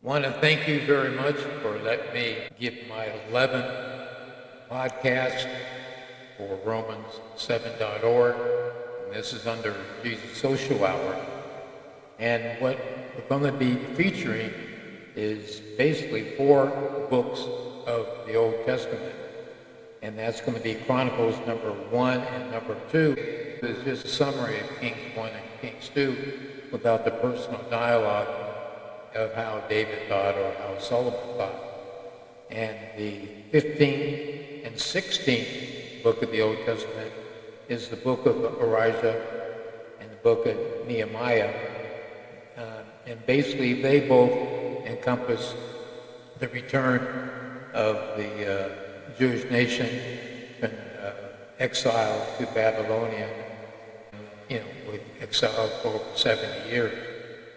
Want to thank you very much for letting me give my 11th podcast for Romans7.org. And this is under Jesus Social Hour. And what we're going to be featuring is basically 4 books of the Old Testament. And that's going to be Chronicles number 1 and number 2. It's just a summary of Kings 1 and Kings 2 without the personal dialogue of how David thought or how Solomon thought. And the 15th and 16th book of the Old Testament is the book of Elijah and the book of Nehemiah. And basically they both encompass the return of the Jewish nation from exile to Babylonia, with exile for over 70 years.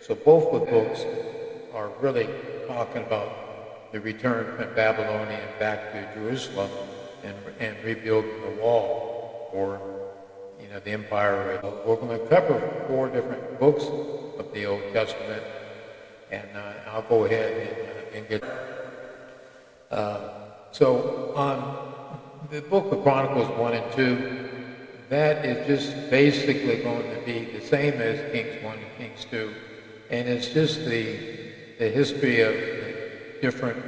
So both of the books are really talking about the return from Babylonia back to Jerusalem and rebuilding the wall or the empire. We're going to cover 4 different books of the Old Testament, and I'll go ahead and get. So on the book of Chronicles 1 and 2, that is just basically going to be the same as Kings 1 and Kings 2, and it's just the history of the different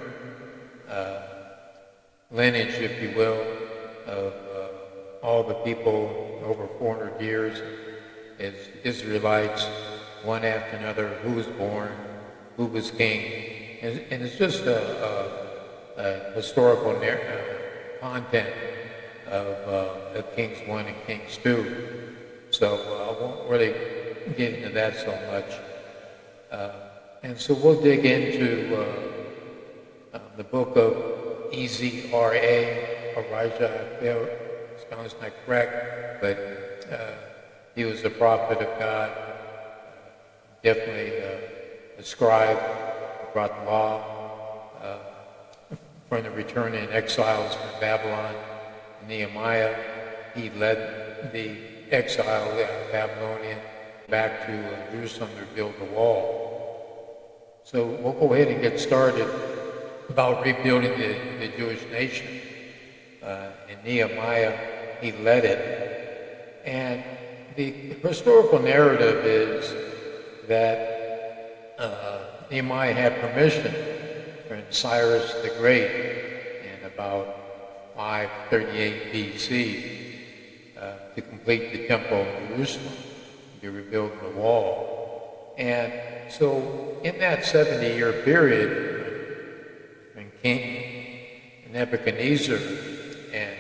lineage, if you will, of all the people over 400 years as Israelites, one after another, who was born, who was king, and it's just a historical content of Kings 1 and Kings 2. So I won't really get into that so much. And so we'll dig into the book of Ezra, Elijah. It sounds not correct, but he was a prophet of God, definitely a scribe who brought the law from the returning exiles from Babylon. Nehemiah, he led the exile of Babylonian back to Jerusalem to build the wall. So we'll go ahead and get started about rebuilding the Jewish nation. And Nehemiah, he led it. And the historical narrative is that Nehemiah had permission from Cyrus the Great in about 538 BC to complete the temple in Jerusalem, to rebuild the wall. And so in that 70-year period, when King Nebuchadnezzar and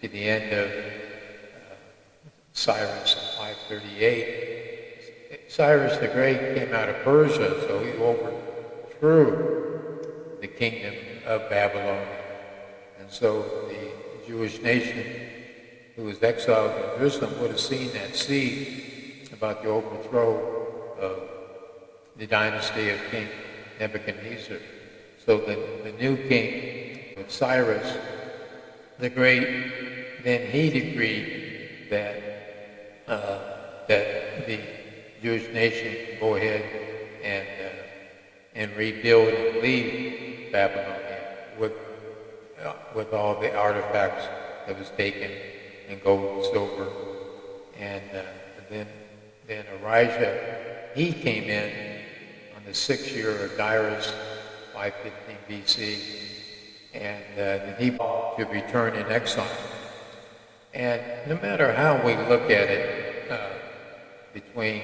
to the end of Cyrus in 538, Cyrus the Great came out of Persia, so he overthrew the kingdom of Babylon. And so the Jewish nation who was exiled in Jerusalem would have seen that seed about the overthrow of the dynasty of King Nebuchadnezzar. So the new king, Cyrus the Great, then he decreed that the Jewish nation go ahead and rebuild and leave Babylonia with all the artifacts that was taken in gold and silver. And then Elijah, he came in on the 6th year of Darius, 515 BC, and he to return in exile. And no matter how we look at it, between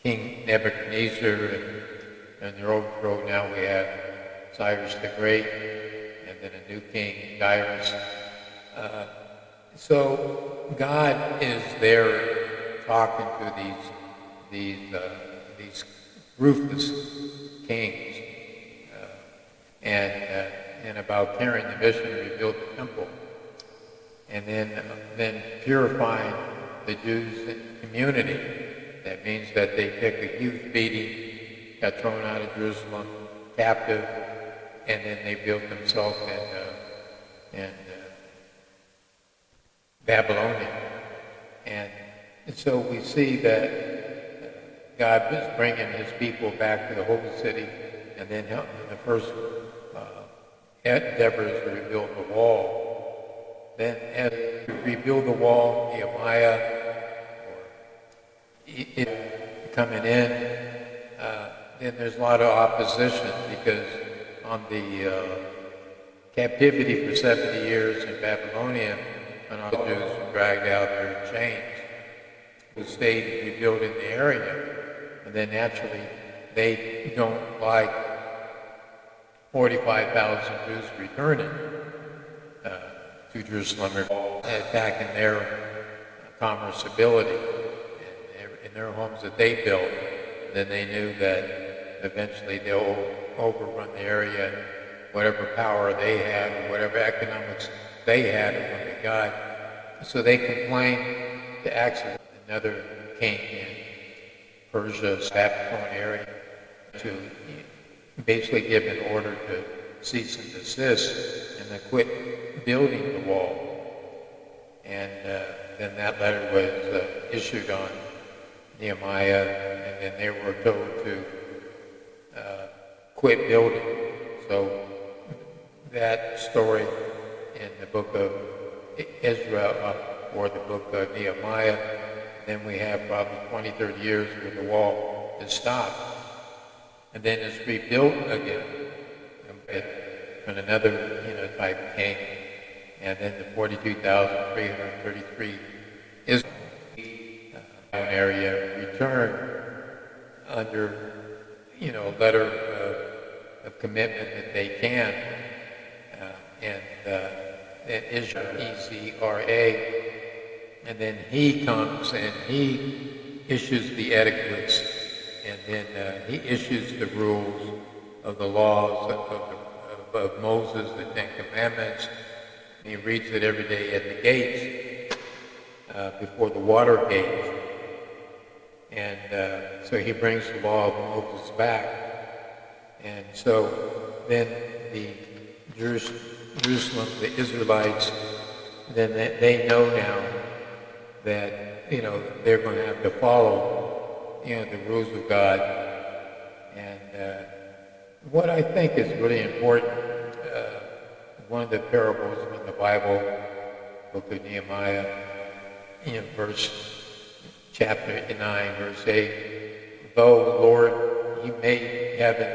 King Nebuchadnezzar and their overthrow, now we have Cyrus the Great, and then a new king, Darius. So God is there talking to these ruthless kings, and about carrying the mission to rebuild the temple, and then purifying the Jews community. That means that they took a huge beating, got thrown out of Jerusalem, captive, and then they built themselves in Babylonia. And so we see that God was bringing his people back to the holy city, and then the first endeavor is to rebuild the wall. Then as we rebuild the wall, Nehemiah, or coming in, then there's a lot of opposition because on the captivity for 70 years in Babylonia, when all the Jews were dragged out there in chains, who stayed rebuilding the area. And then naturally, they don't like 45,000 Jews returning to Jerusalem, attacking their commerce ability in their homes that they built. Then they knew that eventually they'll overrun the area, whatever power they had or whatever economics they had when they got. So they complained to Axis, another king in Persia, Babylon area, to basically give an order to cease and desist and to quit building the wall. And then that letter was issued on Nehemiah, and then they were told to quit building. So that story in the book of Ezra or the book of Nehemiah, then we have probably 20, 30 years where the wall is stopped. And then it's rebuilt again from another type king. And then the 42,333 is an area returned under a letter of commitment that they can. And Ezra, E-Z-R-A, and then he comes and he issues the etiquettes, and then he issues the rules of the laws of Moses, the Ten Commandments. And he reads it every day at the gates, before the water gate. And so he brings the law of Moses back. And so then the Jerusalem, the Israelites, then they know now that they're going to have to follow the rules of God. And what I think is really important, one of the parables in the Bible, book of Nehemiah, chapter 9, verse 8, though, Lord, you made heaven,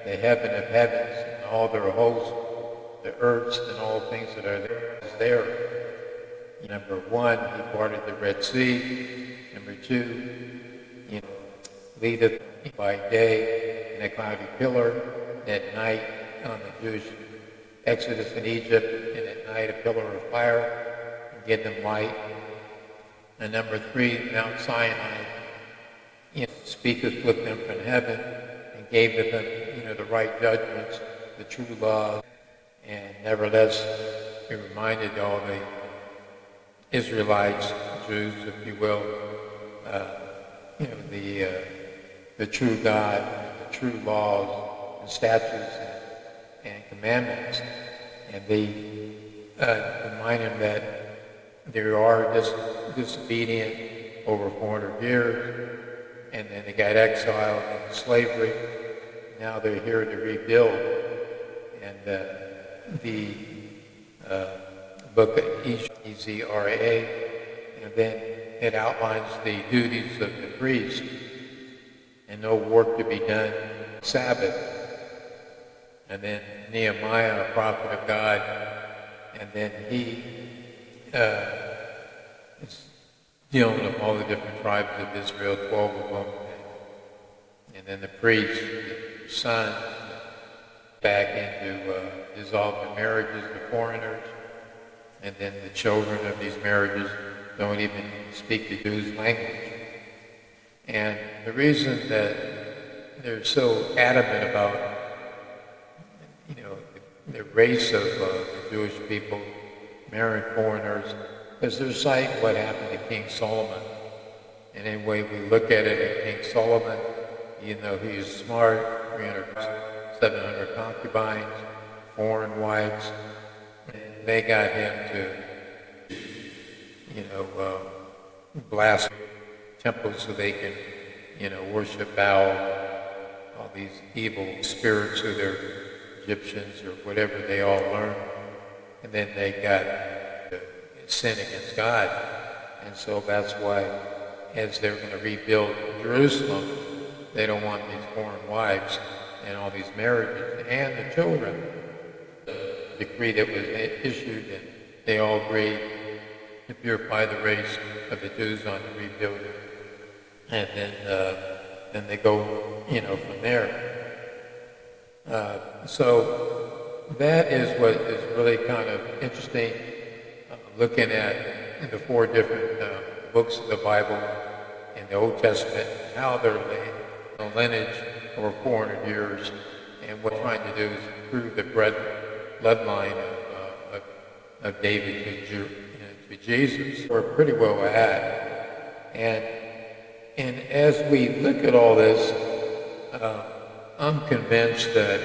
the heaven of heavens, and all their hosts, the earths and all things that are there is there. Number one, he parted the Red Sea. Number two, leadeth by day in a cloudy pillar, and at night on the Jewish exodus in Egypt, and at night a pillar of fire, and give them light. And number three, Mount Sinai, speaketh with them from heaven, and gave them, the right judgments, the true laws. And nevertheless, he reminded all the Israelites, Jews, if you will, the true God, the true laws, and statutes, and commandments. And they remind him that there are disobedient over 400 years, and then they got exiled into slavery. Now they're here to rebuild. And the book of E-Z-R-A, and then it outlines the duties of the priest, and no work to be done Sabbath. And then Nehemiah, a prophet of God, and then he is dealing with all the different tribes of Israel, 12 of them, and then the priest, the son, back into dissolve the marriages of foreigners, and then the children of these marriages don't even speak the Jews' language. And the reason that they're so adamant about, the race of the Jewish people marrying foreigners, because they're like what happened to King Solomon. And anyway, we look at it at King Solomon, he's smart, 700 concubines, foreign wives. They got him to, blast temples so they can worship Baal, all these evil spirits who they're Egyptians or whatever they all learned. And then they got sin against God. And so that's why, as they're going to rebuild Jerusalem, they don't want these foreign wives and all these marriages and the children. The decree that was issued, and they all agreed to purify the race of the Jews on the rebuilding. And then they go, from there. So that is what is really kind of interesting, looking at the 4 different books of the Bible in the Old Testament, how they're a lineage over 400 years, and what we're trying to do is prove the bloodline of David to Jesus. We're pretty well at, and as we look at all this, I'm convinced that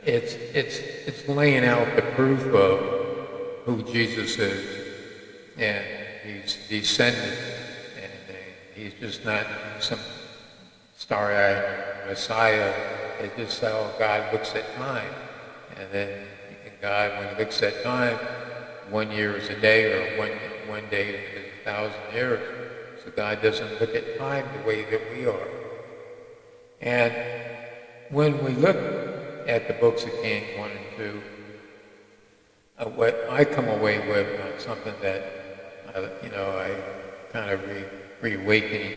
it's laying out the proof of who Jesus is, and he's descended, and he's just not some starry-eyed Messiah. It's just how God looks at time, and then God, when He looks at time, 1 year is a day, or one day is 1,000 years. So God doesn't look at time the way that we are. And when we look at the books of Kings 1 and 2, what I come away with, something that I kind of reawakening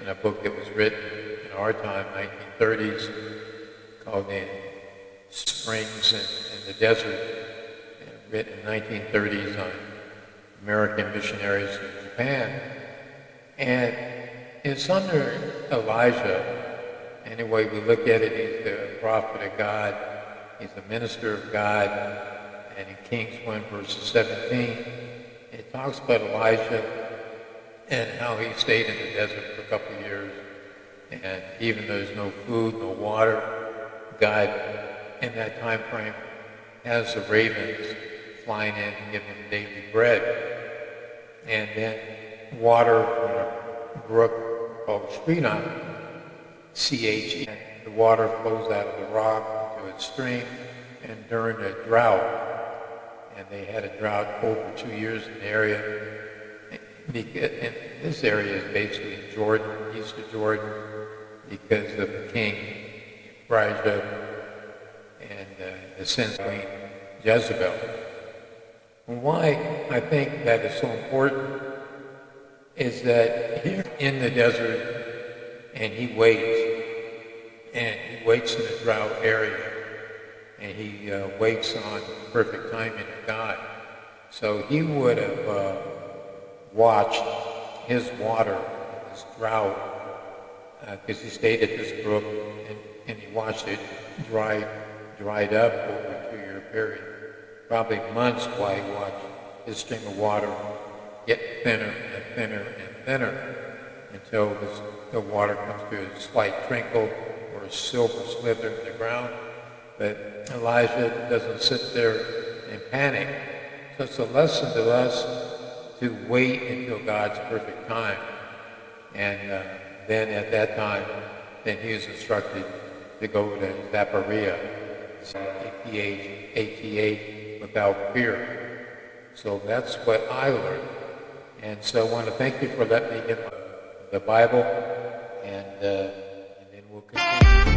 in a book that was written in our time, 1930s, called The Springs in the Desert, written in 1930s on American missionaries in Japan. And it's under Elijah. Anyway, we look at it, he's the prophet of God, he's the minister of God, and in Kings 1 verses 17, it talks about Elijah and how he stayed in the desert for a couple of years, and even though there's no food, no water, God, in that time frame, has the ravens flying in and giving him daily bread, and then water from a brook called Shrinam, CH, and the water flows out of the rock into a stream, and during a drought, and they had a drought over 2 years in the area, and this area is basically Jordan, east of Jordan, because of King Elijah and the sin queen Jezebel. And why I think that is so important is that here in the desert, and he waits in the drought area, and he waits on perfect timing of God. So he would have watched his water, his drought, because he stayed at this brook, and he watched it dried up over a 2-year period, probably months while he watched his stream of water get thinner and thinner and thinner until the water comes to a slight trickle or a silver slither in the ground. But Elijah doesn't sit there and panic. So it's a lesson to us to wait until God's perfect time. And then at that time, then he was instructed to go to Zaporizhia, ATH, without fear. So that's what I learned. And so I want to thank you for letting me get the Bible, and then we'll continue.